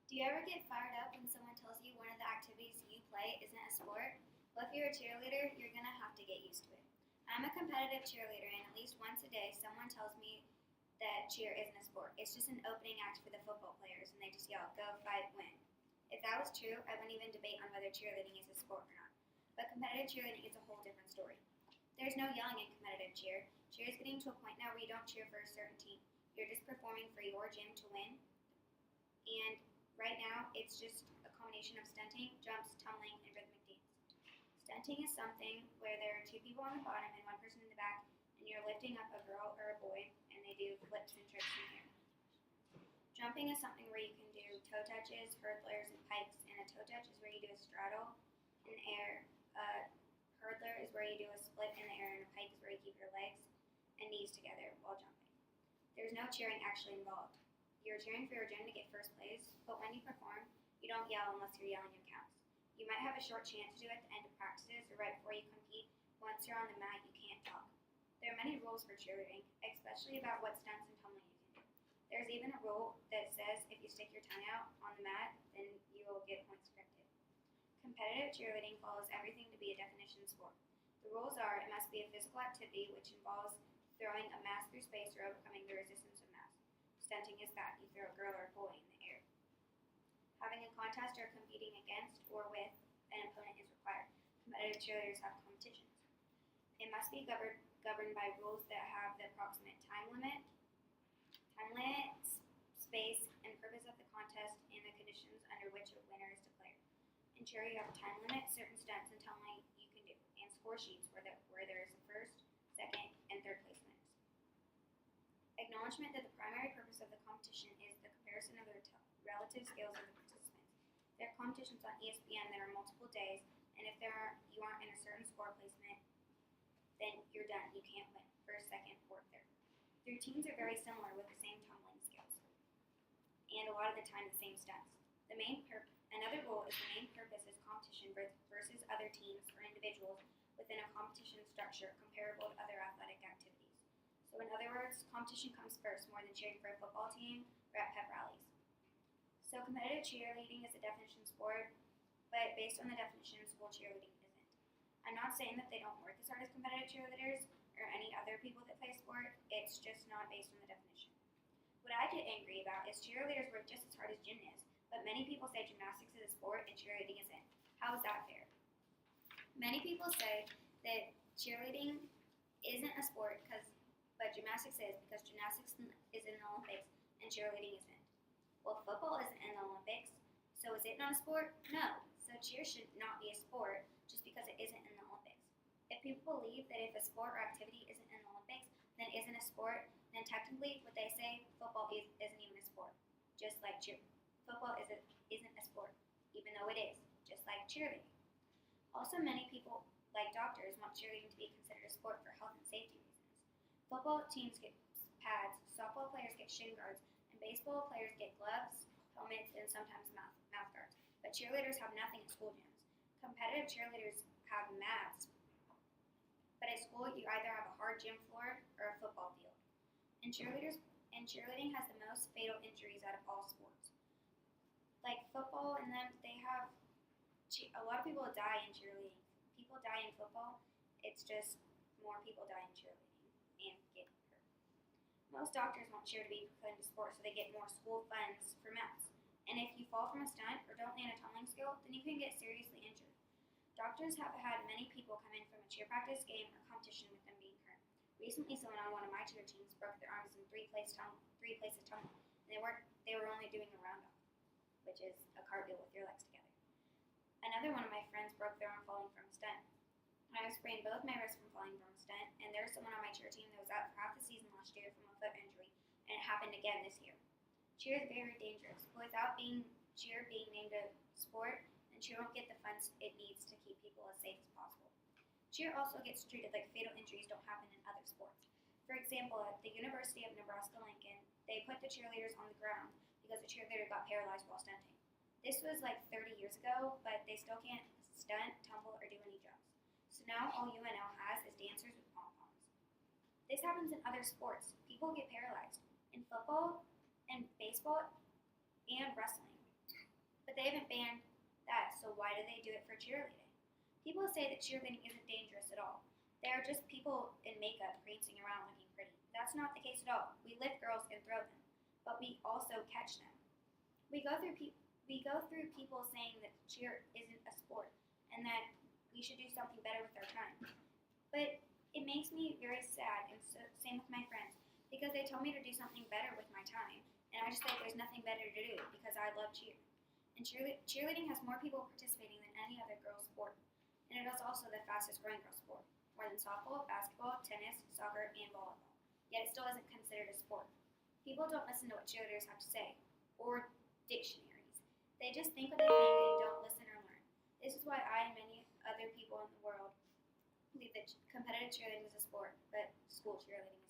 Do you ever get fired up when someone tells you one of the activities you play isn't a sport? Well, if you're a cheerleader, you're going to have to get used to it. I'm a competitive cheerleader, and at least once a day, someone tells me that cheer isn't a sport. It's just an opening act for the football players, and they just yell, go, fight, win. If that was true, I wouldn't even debate on whether cheerleading is a sport or not. But competitive cheerleading is a whole different story. There's no yelling in competitive cheer. Cheer is getting to a point now where you don't cheer for a certain team. You're just performing for your gym to win, and right now, it's just a combination of stunting, jumps, tumbling, and rhythmic dance. Stunting is something where there are two people on the bottom and one person in the back, and you're lifting up a girl or a boy, and they do flips and tricks in the air. Jumping is something where you can do toe touches, hurdlers, and pikes, and a toe touch is where you do a straddle in the air. A hurdler is where you do a split in the air, and a pike is where you keep your legs and knees together while jumping. There's no cheering actually involved. You're cheering for your gym to get first place, but when you perform, you don't yell unless you're yelling in counts. You might have a short chance to do at the end of practices or right before you compete. Once you're on the mat, you can't talk. There are many rules for cheerleading, especially about what stunts and tumbling you can do. There's even a rule that says if you stick your tongue out on the mat, then you will get points corrected. Competitive cheerleading follows everything to be a definition sport. The rules are it must be a physical activity which involves throwing a mass through space or overcoming the resistance of mass. Stunting is that you throw a girl or a boy in the air. Having a contest or competing against or with an opponent is required. Competitive cheerleaders have competitions. It must be governed by rules that have the approximate time limit, space, and purpose of the contest, and the conditions under which a winner is declared. In cheer, you have a time limit, certain stunts, and tumbling you can do, and score sheets where there is a first, second, and third place winners. Acknowledgement that the primary purpose of the competition is the comparison of the relative skills of the participants. There are competitions on ESPN that are multiple days, and if you aren't in a certain score placement, then you're done. You can't win first, second, or third. The routines are very similar with the same tumbling skills, and a lot of the time the same stunts. Another rule is the main purpose is competition versus other teams or individuals within a competition structure comparable to other athletic activities. So in other words, competition comes first more than cheering for a football team or at pep rallies. So competitive cheerleading is a definition sport, but based on the definition, school cheerleading isn't. I'm not saying that they don't work as hard as competitive cheerleaders or any other people that play sport, it's just not based on the definition. What I get angry about is cheerleaders work just as hard as gymnasts, but many people say gymnastics is a sport and cheerleading isn't. How is that fair? Many people say that cheerleading isn't a sport but gymnastics is because gymnastics is in the Olympics and cheerleading isn't. Well, football isn't in the Olympics, so is it not a sport? No. So cheer should not be a sport just because it isn't in the Olympics. If people believe that if a sport or activity isn't in the Olympics, then isn't a sport, then technically what they say, football isn't even a sport. Just like football isn't a sport, even though it is, just like cheerleading. Also, many people, like doctors, want cheerleading to be considered a sport for health and safety reasons. Football teams get pads, softball players get shin guards, and baseball players get gloves, helmets, and sometimes mouth guards. But cheerleaders have nothing at school gyms. Competitive cheerleaders have mats, but at school you either have a hard gym floor or a football field. And cheerleading has the most fatal injuries out of all sports. Like football, and then they have a lot of people die in cheerleading. People die in football. It's just more people die in cheerleading and get hurt. Most doctors want cheer to be put into sports so they get more school funds for mats. And if you fall from a stunt or don't land a tumbling skill, then you can get seriously injured. Doctors have had many people come in from a cheer practice, game, or competition with them being hurt. Recently, someone on one of my cheer teams broke their arms in three places tumbling, and they were only doing a roundoff, which is a cartwheel with your legs together. Another one of my friends broke their arm falling from a stunt. I sprained both my wrists from falling from a stunt, and there's someone on my cheer team that was out for half the season last year from a foot injury, and it happened again this year. Cheer is very dangerous, but without cheer being named a sport, then cheer won't get the funds it needs to keep people as safe as possible. Cheer also gets treated like fatal injuries don't happen in other sports. For example, at the University of Nebraska-Lincoln, they put the cheerleaders on the ground because the cheerleader got paralyzed while stunting. This was like 30 years ago, but they still can't stunt, tumble, or do any jumps. So now all UNL has is dancers with pom-poms. This happens in other sports. People get paralyzed. In football and baseball and wrestling. they haven't banned that, so why do they do it for cheerleading? People say that cheerleading isn't dangerous at all. They are just people in makeup prancing around looking pretty. That's not the case at all. We lift girls and throw them, but we also catch them. We go through people saying that cheer isn't a sport and that we should do something better with our time. But it makes me very sad, and same with my friends, because they told me to do something better with my time, and I just think there's nothing better to do because I love cheer. And cheerleading has more people participating than any other girls' sport, and it is also the fastest growing girls' sport, more than softball, basketball, tennis, soccer, and volleyball. Yet it still isn't considered a sport. People don't listen to what cheerleaders have to say, or dictionaries. They just think what they think and don't listen or learn. This is why I and many other people in the world believe that competitive cheerleading is a sport, but school cheerleading is